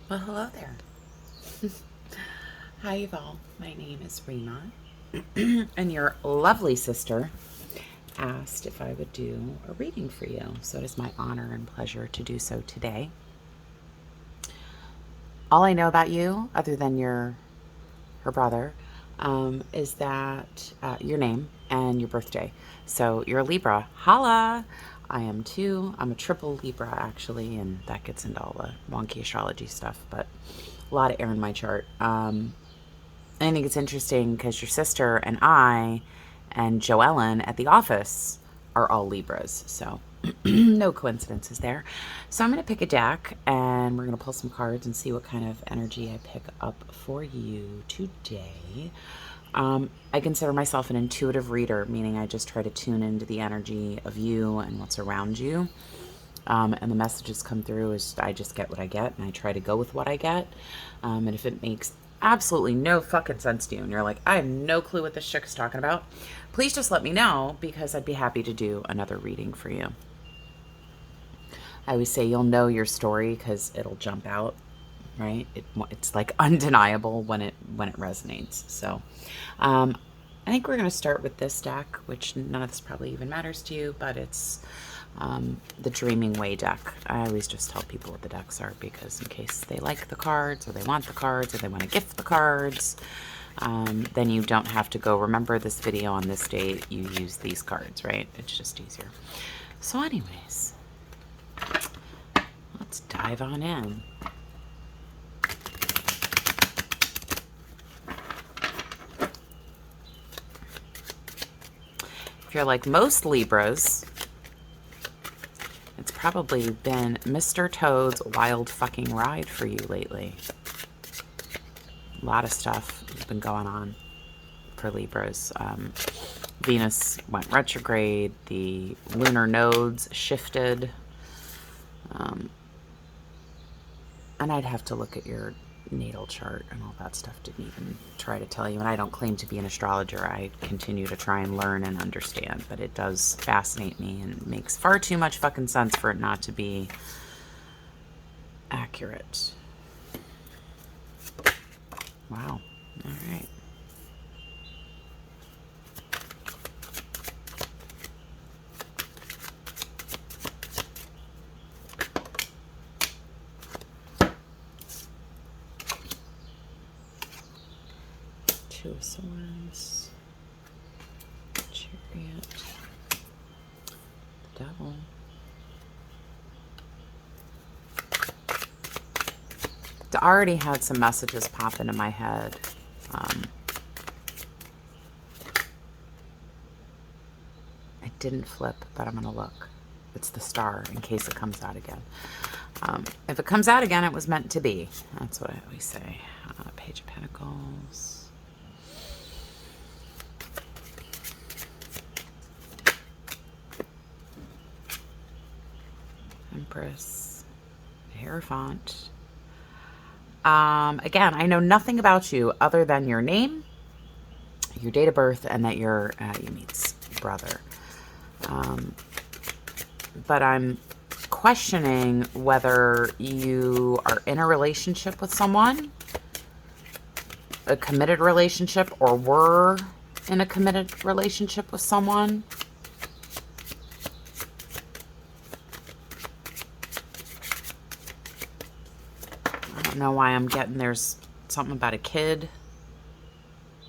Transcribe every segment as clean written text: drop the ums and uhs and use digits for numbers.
Well, hello there. Hi, Yuval. My name is Rima, and your lovely sister asked if I would do a reading for you. So it is my honor and pleasure to do so today. All I know about you, other than her brother, is that your name and your birthday. So you're a Libra. Holla! I am too. I'm a triple Libra, actually, and that gets into all the wonky astrology stuff, but a lot of air in my chart. I think it's interesting because your sister and I and Joellen at the office are all Libras. So no coincidences there. So I'm going to pick a deck and we're going to pull some cards and see what kind of energy I pick up for you today. I consider myself an intuitive reader, meaning I just try to tune into the energy of you and what's around you. And the messages come through as I just get what I get, and I try to go with what I get. And if it makes absolutely no fucking sense to you, and you're like, I have no clue what this chick is talking about, please just let me know because I'd be happy to do another reading for you. I always say you'll know your story because it'll jump out, right? It's like undeniable when it resonates. So, I think we're going to start with this deck, which none of this probably even matters to you, but it's the Dreaming Way deck. I always just tell people what the decks are because in case they like the cards or they want the cards or they want to gift the cards, then you don't have to go, remember this video on this date, you use these cards, right? It's just easier. So anyways, let's dive on in. If you're like most Libras, it's probably been Mr. Toad's wild fucking ride for you lately. A lot of stuff has been going on for Libras. Venus went retrograde, the lunar nodes shifted, and I'd have to look at your natal chart and all that stuff. Didn't even try to tell you, and I don't claim to be an astrologer. I continue to try and learn and understand, but it does fascinate me and makes far too much fucking sense for it not to be accurate. Wow. All right. Two of Swords, Chariot, the Devil. I already had some messages pop into my head. I didn't flip, but I'm going to look. It's the Star in case it comes out again. If it comes out again, it was meant to be. That's what I always say. Page of Pentacles. Empress. Hierophant. Again, I know nothing about you other than your name, your date of birth, and that you're Yamit's brother. But I'm questioning whether you are in a relationship with someone, a committed relationship, or were in a committed relationship with someone. I don't know why I'm getting there's something about a kid.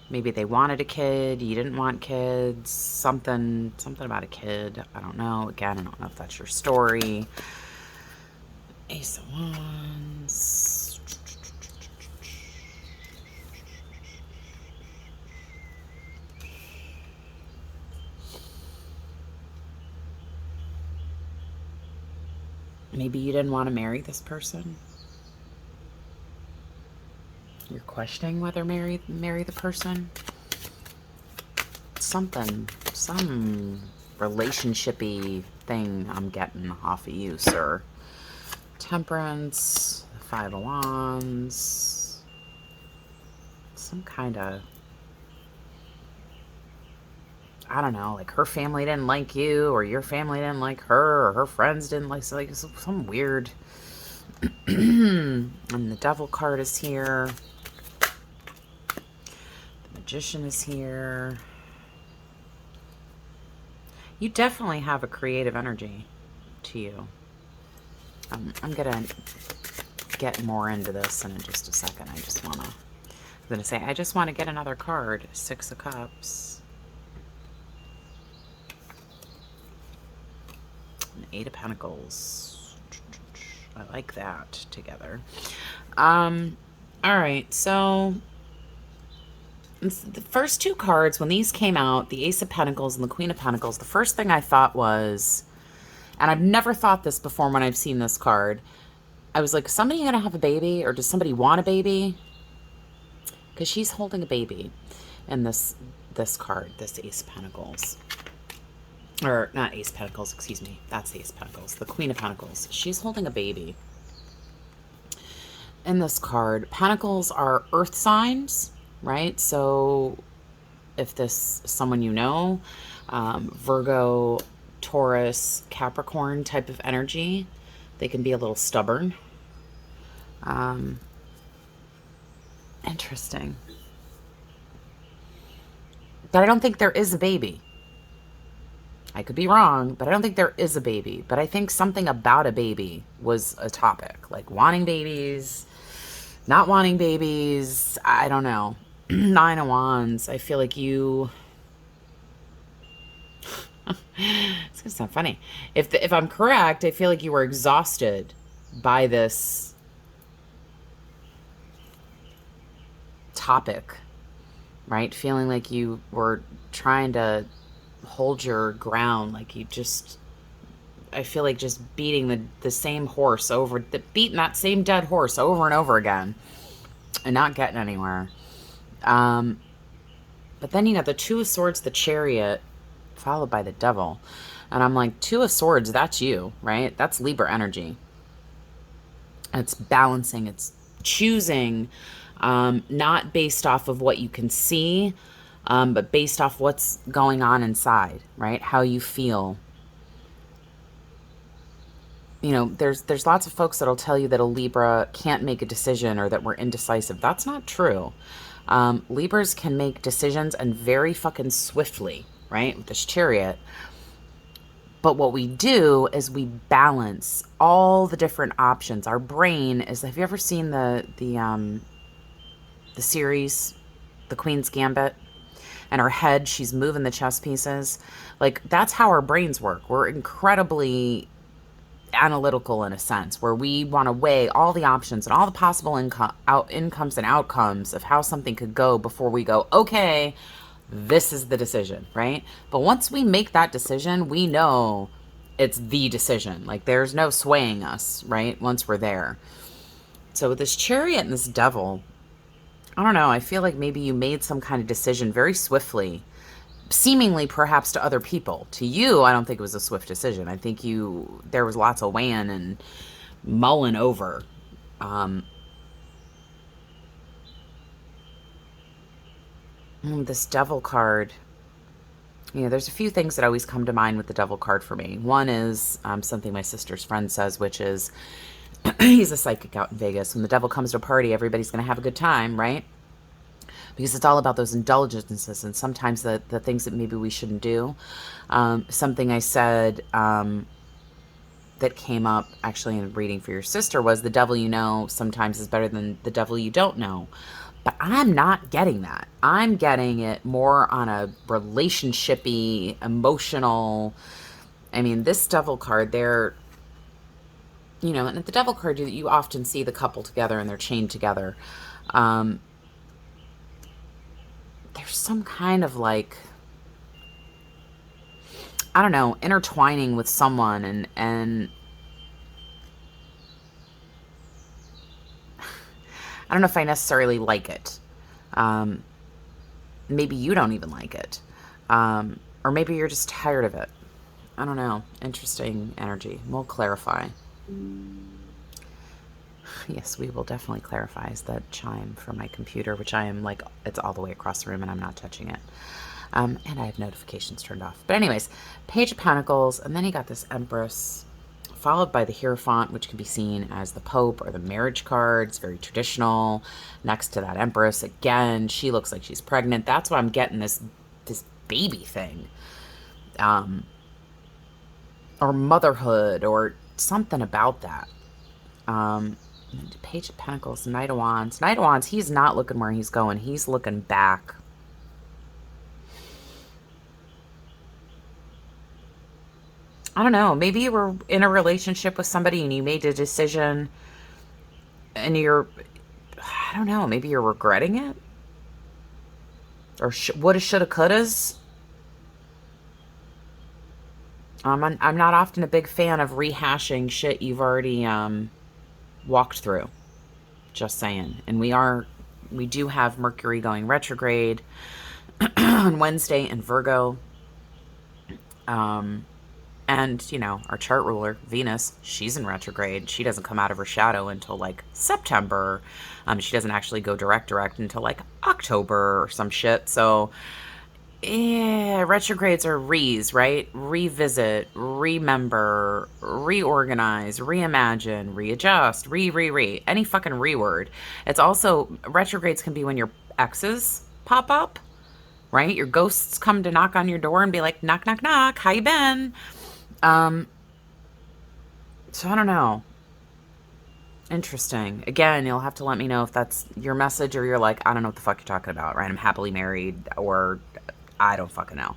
Maybe they wanted a kid, you didn't want kids, something about a kid. I don't know. Again, I don't know if that's your story. Ace of Wands. Maybe you didn't want to marry this person. You're questioning whether marry the person. Something, some relationshipy thing I'm getting off of you, sir. Temperance, Five of Wands, some kind of, I don't know, like her family didn't like you, or your family didn't like her, or her friends didn't like some weird And the Devil card is here. The Magician is here. You definitely have a creative energy to you. I'm going to get more into this in just a second. I'm going to say, I just want to get another card. Six of Cups. And Eight of Pentacles. I like that together. All right, so the first two cards, when these came out, the Ace of Pentacles and the Queen of Pentacles, the first thing I thought was, and I've never thought this before when I've seen this card, I was like, somebody gonna have a baby, or does somebody want a baby? Because she's holding a baby in this card, this Ace of Pentacles. Or not Ace of Pentacles, excuse me. That's the Ace of Pentacles. The Queen of Pentacles. She's holding a baby in this card. Pentacles are earth signs, right? So if this is someone you know, Virgo, Taurus, Capricorn type of energy, they can be a little stubborn. Interesting. But I don't think there is a baby. I could be wrong, but I don't think there is a baby. But I think something about a baby was a topic. Like wanting babies, not wanting babies. I don't know. Nine of Wands. I feel like you... It's going to sound funny. If I'm correct, I feel like you were exhausted by this topic, right? Feeling like you were trying to hold your ground, like you just, I feel like just beating the same horse over, beating that same dead horse over and over again and not getting anywhere. But then you got the Two of Swords, the Chariot, followed by the Devil. And I'm like, Two of Swords, that's you, right? That's Libra energy. It's balancing, it's choosing, not based off of what you can see, but based off what's going on inside, right? How you feel. You know, there's lots of folks that'll tell you that a Libra can't make a decision or that we're indecisive. That's not true. Libras can make decisions, and very fucking swiftly, right? With this Chariot. But what we do is we balance all the different options. Our brain is, have you ever seen the series, The Queen's Gambit? And her head, she's moving the chess pieces. Like, that's how our brains work. We're incredibly analytical in a sense, where we want to weigh all the options and all the possible incomes and outcomes of how something could go before we go, okay, this is the decision, right? But once we make that decision, we know it's the decision. Like, there's no swaying us, right? Once we're there. So with this Chariot and this Devil, I don't know, I feel like maybe you made some kind of decision very swiftly, seemingly perhaps to other people. To you, I don't think it was a swift decision. I think there was lots of weighing and mulling over. This Devil card, you know, there's a few things that always come to mind with the Devil card for me. One is something my sister's friend says, which is, he's a psychic out in Vegas. When the devil comes to a party, everybody's going to have a good time, right? Because it's all about those indulgences and sometimes the things that maybe we shouldn't do. Something I said that came up actually in a reading for your sister was, the devil you know sometimes is better than the devil you don't know. But I'm not getting that. I'm getting it more on a relationshipy, emotional. I mean, this Devil card, they're, you know, and at the Devil card, you often see the couple together and they're chained together. There's some kind of like, I don't know, intertwining with someone and I don't know if I necessarily like it. Maybe you don't even like it. Or maybe you're just tired of it. I don't know. Interesting energy. We'll clarify. Yes, we will definitely clarify. Is that chime from my computer, which I am like, it's all the way across the room and I'm not touching it. And I have notifications turned off. But anyways, Page of Pentacles, and then you got this Empress followed by the Hierophant, which can be seen as the Pope or the marriage card. It's very traditional. Next to that Empress, again, she looks like she's pregnant. That's why I'm getting this baby thing. Or motherhood or something about that. Page of Pentacles, Knight of Wands. Knight of Wands, he's not looking where he's going. He's looking back. I don't know. Maybe you were in a relationship with somebody and you made a decision and I don't know, maybe you're regretting it? Or woulda, shoulda, couldas? I'm not often a big fan of rehashing shit you've already walked through. Just saying. And we do have Mercury going retrograde on Wednesday in Virgo. And, you know, our chart ruler, Venus, she's in retrograde. She doesn't come out of her shadow until, like, September. She doesn't actually go direct until, like, October or some shit. So, yeah, retrogrades are right? Revisit, remember, reorganize, reimagine, readjust, any fucking re-word. It's also, retrogrades can be when your exes pop up, right? Your ghosts come to knock on your door and be like, knock, knock, knock, how you been? So I don't know. Interesting. Again, you'll have to let me know if that's your message or you're like, I don't know what the fuck you're talking about, right? I'm happily married, or I don't fucking know.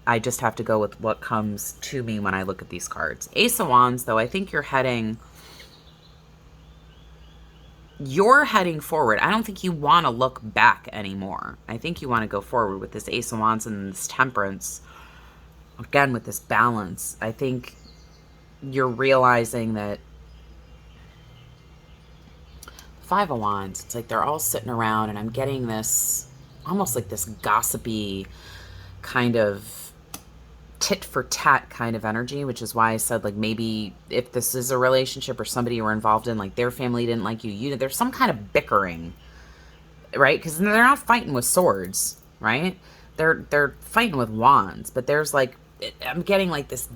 I just have to go with what comes to me when I look at these cards. Ace of Wands, though, I think you're heading forward. I don't think you want to look back anymore. I think you want to go forward with this Ace of Wands and this Temperance. Again, with this balance, I think you're realizing that Five of Wands, it's like they're all sitting around and I'm getting this, almost like this gossipy kind of tit for tat kind of energy, which is why I said, like, maybe if this is a relationship or somebody you were involved in, like their family didn't like you, there's some kind of bickering, right? Because they're not fighting with swords, right? They're fighting with wands, but there's like, I'm getting like this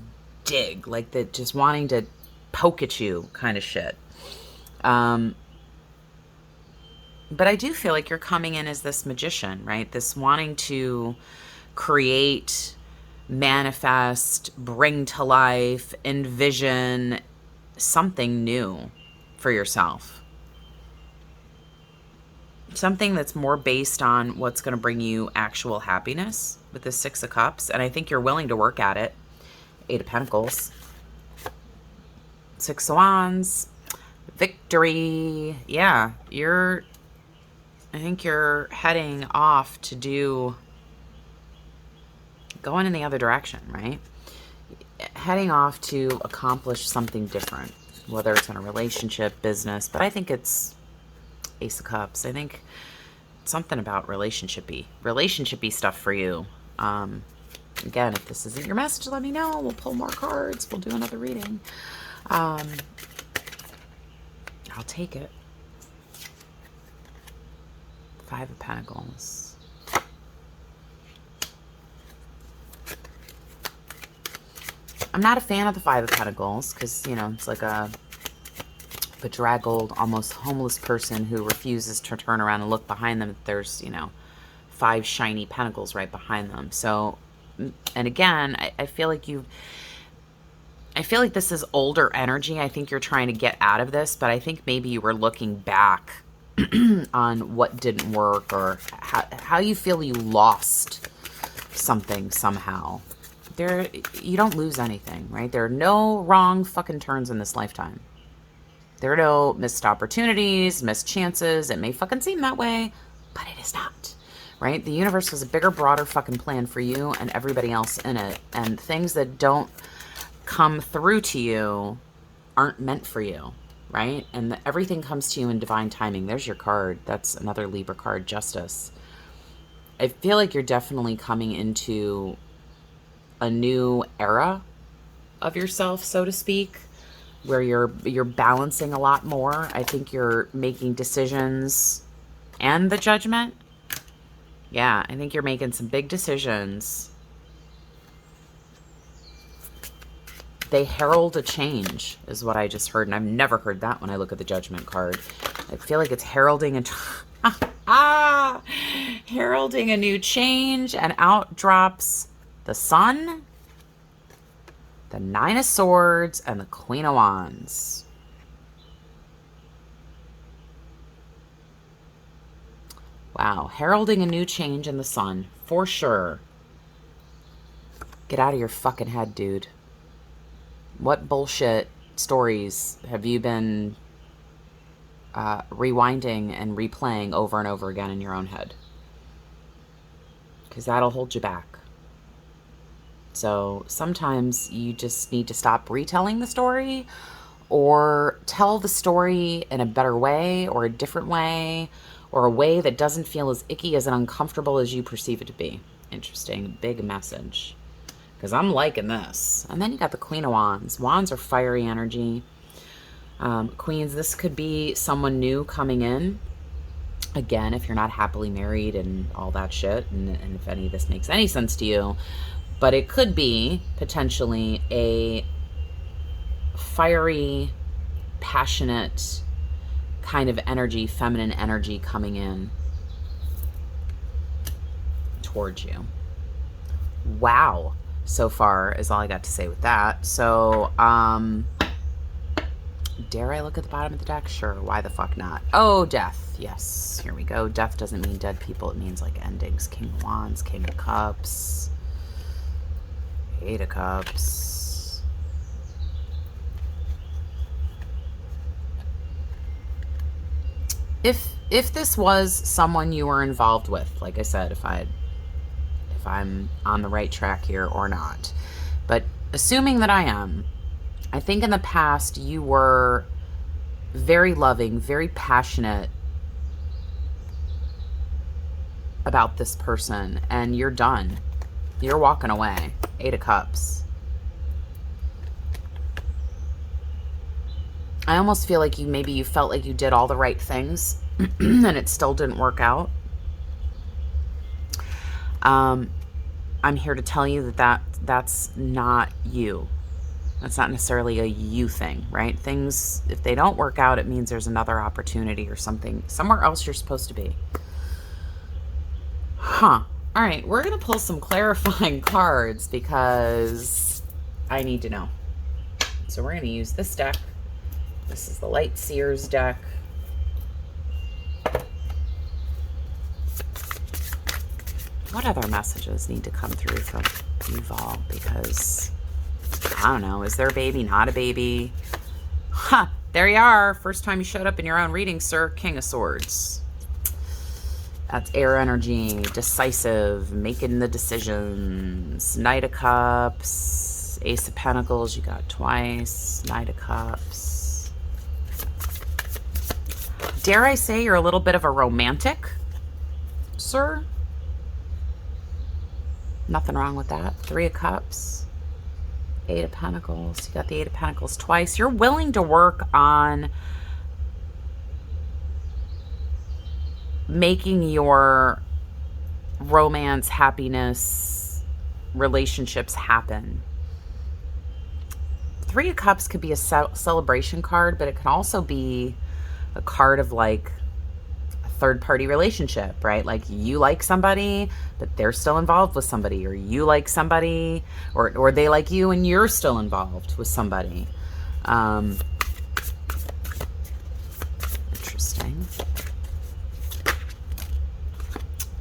dig, like the just wanting to poke at you kind of shit. But I do feel like you're coming in as this magician, right? This wanting to create, manifest, bring to life, envision something new for yourself. Something that's more based on what's going to bring you actual happiness with the Six of Cups. And I think you're willing to work at it. Eight of Pentacles. Six of Wands. Victory. Yeah, I think you're heading off to going in the other direction, right? Heading off to accomplish something different, whether it's in a relationship, business, but I think it's Ace of Cups. I think something about relationship-y stuff for you. Again, if this isn't your message, let me know. We'll pull more cards. We'll do another reading. I'll take it. Five of Pentacles. I'm not a fan of the Five of Pentacles because, you know, it's like a bedraggled, almost homeless person who refuses to turn around and look behind them. There's, you know, five shiny pentacles right behind them. So, and again, I feel like this is older energy. I think you're trying to get out of this, but I think maybe you were looking back on what didn't work or how you feel you lost something somehow. You don't lose anything, right? There are no wrong fucking turns in this lifetime. There are no missed opportunities, missed chances. It may fucking seem that way, but it is not, right? The universe has a bigger, broader fucking plan for you and everybody else in it. And things that don't come through to you aren't meant for you, right? And everything comes to you in divine timing. There's your card. That's another Libra card, Justice. I feel like you're definitely coming into a new era of yourself, so to speak, where you're balancing a lot more. I think you're making decisions and the Judgment. Yeah, I think you're making some big decisions They herald a change, is what I just heard. And I've never heard that when I look at the Judgment card. I feel like it's heralding a... heralding a new change. And out drops the Sun, the Nine of Swords, and the Queen of Wands. Wow. Heralding a new change in the Sun. For sure. Get out of your fucking head, dude. What bullshit stories have you been rewinding and replaying over and over again in your own head? Because that'll hold you back. So sometimes you just need to stop retelling the story, or tell the story in a better way, or a different way, or a way that doesn't feel as icky, as uncomfortable as you perceive it to be. Interesting. Big message. Because I'm liking this. And then you got the Queen of Wands. Wands are fiery energy. Queens, this could be someone new coming in. Again, if you're not happily married and all that shit, and if any of this makes any sense to you. But it could be potentially a fiery, passionate kind of energy, feminine energy coming in towards you. Wow. So far is all I got to say with that. So, dare I look at the bottom of the deck? Sure. Why the fuck not? Oh, death. Yes. Here we go. Death doesn't mean dead people. It means like endings. King of Wands, King of Cups, Eight of Cups. If this was someone you were involved with, like I said, if I'm on the right track here or not. But assuming that I am, I think in the past you were very loving, very passionate about this person, and you're done. You're walking away. Eight of Cups. I almost feel like maybe you felt like you did all the right things and it still didn't work out. I'm here to tell you that's not you. That's not necessarily a you thing, right? Things, if they don't work out, it means there's another opportunity or something, somewhere else you're supposed to be. Huh. All right, we're going to pull some clarifying cards because I need to know. So we're going to use this deck. This is the Light Seers deck. What other messages need to come through from Yuval? Because, I don't know, is there a baby, not a baby? Huh, there you are. First time you showed up in your own reading, sir. King of Swords. That's air energy, decisive, making the decisions. Knight of Cups, Ace of Pentacles, you got twice. Knight of Cups. Dare I say you're a little bit of a romantic, sir? Nothing wrong with that. Three of Cups, Eight of Pentacles. You got the Eight of Pentacles twice. You're willing to work on making your romance, happiness, relationships happen. Three of Cups could be a celebration card, but it can also be a card of like a third-party relationship, right? Like you like somebody, but they're still involved with somebody, or you like somebody, or they like you and you're still involved with somebody. Interesting.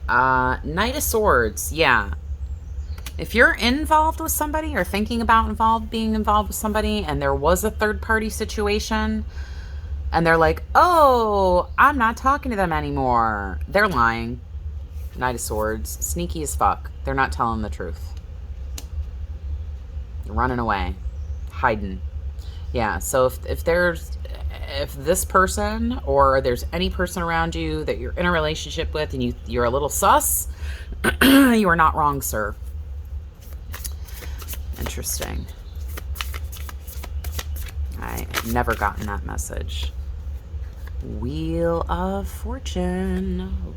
Knight of Swords, yeah. If you're involved with somebody or thinking about being involved with somebody and there was a third-party situation and they're like, oh, I'm not talking to them anymore, they're lying. Knight of Swords, sneaky as fuck. They're not telling the truth. Running away, hiding. Yeah, so if this person or there's any person around you that you're in a relationship with and you're a little sus, you are not wrong, sir. Interesting. I've never gotten that message. Wheel of Fortune.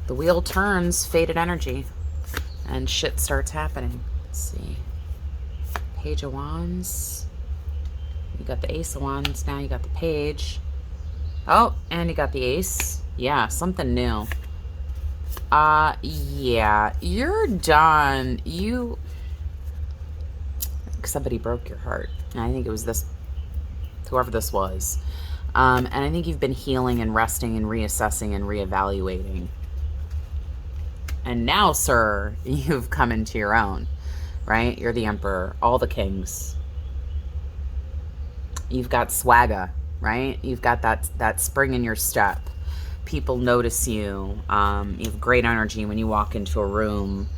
The wheel turns, faded energy, and shit starts happening. Let's see. Page of Wands. You got the Ace of Wands. Now you got the Page. Oh, and you got the Ace. Yeah, something new. Yeah, you're done. Somebody broke your heart. And I think it was this, whoever this was. And I think you've been healing and resting and reassessing and reevaluating. And now, sir, you've come into your own, right? You're the Emperor, all the kings. You've got swagger, right? You've got that spring in your step. People notice you. You have great energy when you walk into a room.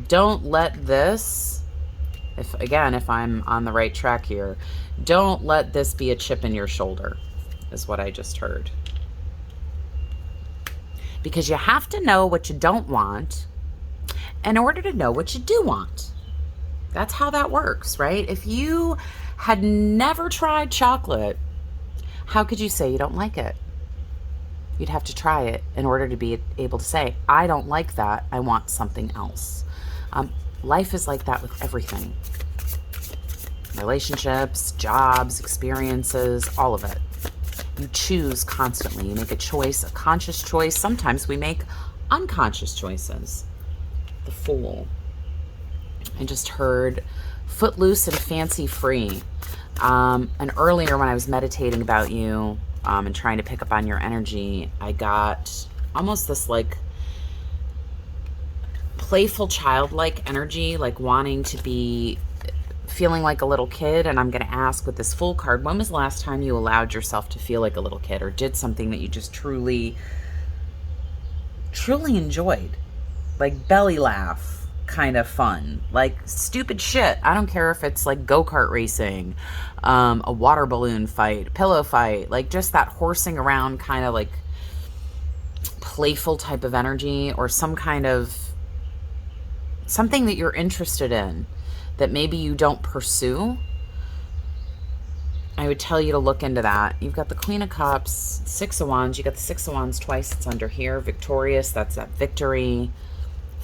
Don't let this, if I'm on the right track here, don't let this be a chip in your shoulder, is what I just heard. Because you have to know what you don't want in order to know what you do want. That's how that works, right? If you had never tried chocolate, how could you say you don't like it? You'd have to try it in order to be able to say, I don't like that, I want something else. Life is like that with everything. Relationships, jobs, experiences, all of it. You choose constantly. You make a choice, a conscious choice. Sometimes we make unconscious choices. The Fool. I just heard footloose and fancy free. And earlier when I was meditating about you and trying to pick up on your energy, I got almost this like playful childlike energy, like wanting to be feeling like a little kid. And I'm going to ask with this Fool card, when was the last time you allowed yourself to feel like a little kid or did something that you just truly enjoyed? Like belly laugh kind of fun, like stupid shit. I don't care if it's like go-kart racing, a water balloon fight, pillow fight, like just that horsing around kind of like playful type of energy, or some kind of something that you're interested in that maybe you don't pursue. I would tell you to look into that. You've got the Queen of Cups, Six of Wands. You got the Six of Wands twice. It's under here. Victorious. That's that victory.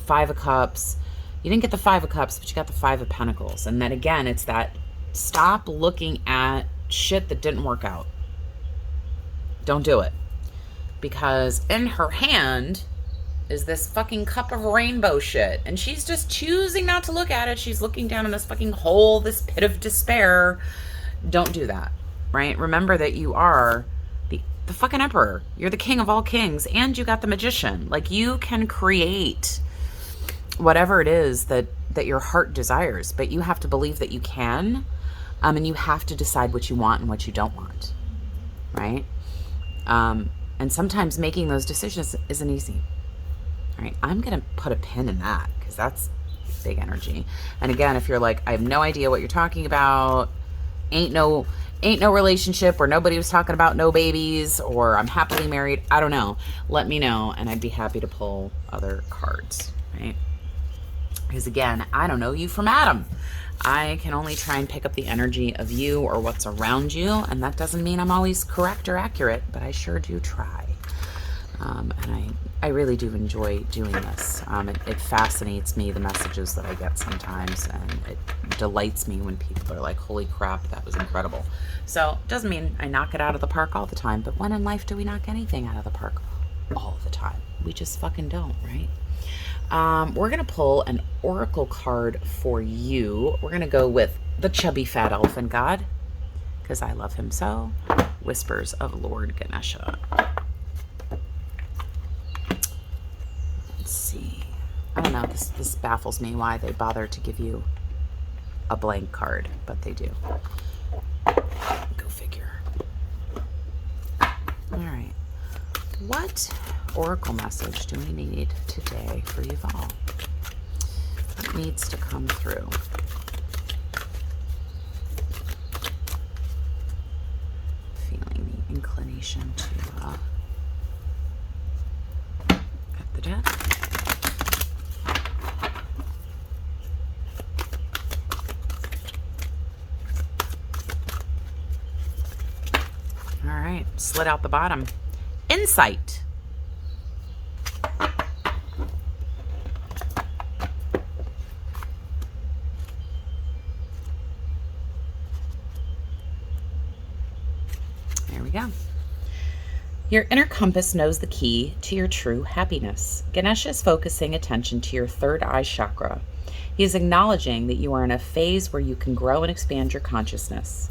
Five of Cups. You didn't get the Five of Cups, but you got the Five of Pentacles. And then again, it's that stop looking at shit that didn't work out. Don't do it. Because in her hand is this fucking cup of rainbow shit. And she's just choosing not to look at it. She's looking down in this fucking hole, this pit of despair. Don't do that, right? Remember that you are the fucking Emperor. You're the king of all kings. And you got the Magician. Like, you can create whatever it is that your heart desires. But you have to believe that you can. And you have to decide what you want and what you don't want, right? And sometimes making those decisions isn't easy. All right, I'm going to put a pin in that because that's big energy. And again, if you're like, I have no idea what you're talking about, ain't no relationship, or nobody was talking about no babies, or I'm happily married, I don't know, let me know and I'd be happy to pull other cards, right? Because again, I don't know you from Adam. I can only try and pick up the energy of you or what's around you, and that doesn't mean I'm always correct or accurate, but I sure do try. And I really do enjoy doing this. It fascinates me, the messages that I get sometimes, and it delights me when people are like, holy crap, that was incredible. So it doesn't mean I knock it out of the park all the time, but when in life do we knock anything out of the park all the time? We just fucking don't, right? We're going to pull an oracle card for you. We're going to go with the chubby fat elephant god, because I love him so. Whispers of Lord Ganesha. Let's see. I don't know. This baffles me why they bother to give you a blank card, but they do. Go figure. All right. What oracle message do we need today for Yuval? What needs to come through? Feeling the inclination to at the deck. All right, slid out the bottom. Insight. we go. Your inner compass knows the key to your true happiness. Ganesha is focusing attention to your third eye chakra. He is acknowledging that you are in a phase where you can grow and expand your consciousness.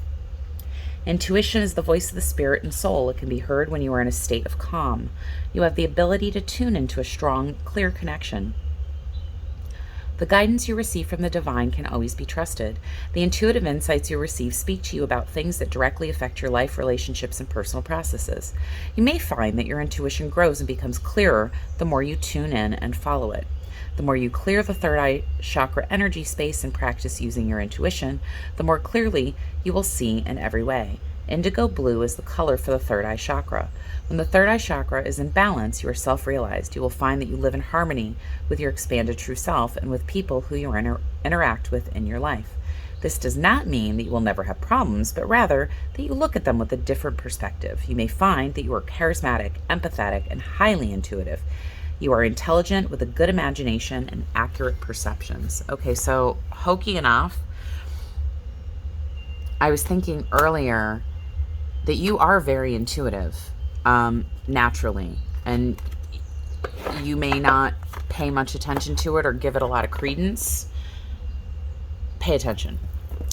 Intuition is the voice of the spirit and soul. It can be heard when you are in a state of calm. You have the ability to tune into a strong, clear connection. The guidance you receive from the divine can always be trusted. The intuitive insights you receive speak to you about things that directly affect your life, relationships, and personal processes. You may find that your intuition grows and becomes clearer the more you tune in and follow it. The more you clear the third eye chakra energy space and practice using your intuition, the more clearly you will see in every way. Indigo blue is the color for the third eye chakra. When the third eye chakra is in balance, you are self-realized. You will find that you live in harmony with your expanded true self and with people who you interact with in your life. This does not mean that you will never have problems, but rather that you look at them with a different perspective. You may find that you are charismatic, empathetic, and highly intuitive. You are intelligent with a good imagination and accurate perceptions. Okay, so hokey enough, I was thinking earlier that you are very intuitive, naturally, and you may not pay much attention to it or give it a lot of credence. Pay attention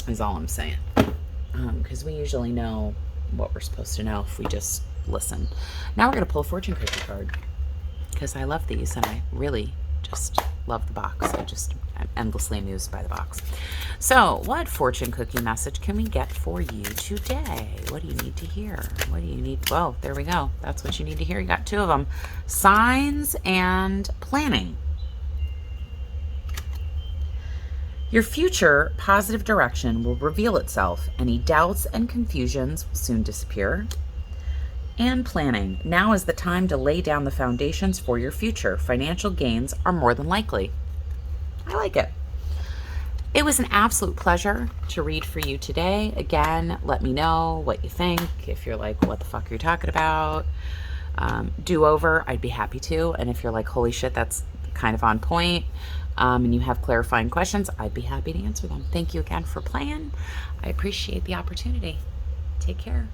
is all I'm saying, because we usually know what we're supposed to know if we just listen. Now we're going to pull a fortune cookie card, because I love these and I really just love the box. I'm endlessly amused by the box. So what fortune cookie message can we get for you today? What do you need to hear? What do you need? Well, there we go. That's what you need to hear. You got two of them. Signs and planning. Your future positive direction will reveal itself. Any doubts and confusions will soon disappear. And planning. Now is the time to lay down the foundations for your future. Financial gains are more than likely. I like it. It was an absolute pleasure to read for you today. Again, let me know what you think. If you're like, what the fuck are you talking about? Do over, I'd be happy to. And if you're like, holy shit, that's kind of on point, and you have clarifying questions, I'd be happy to answer them. Thank you again for playing. I appreciate the opportunity. Take care.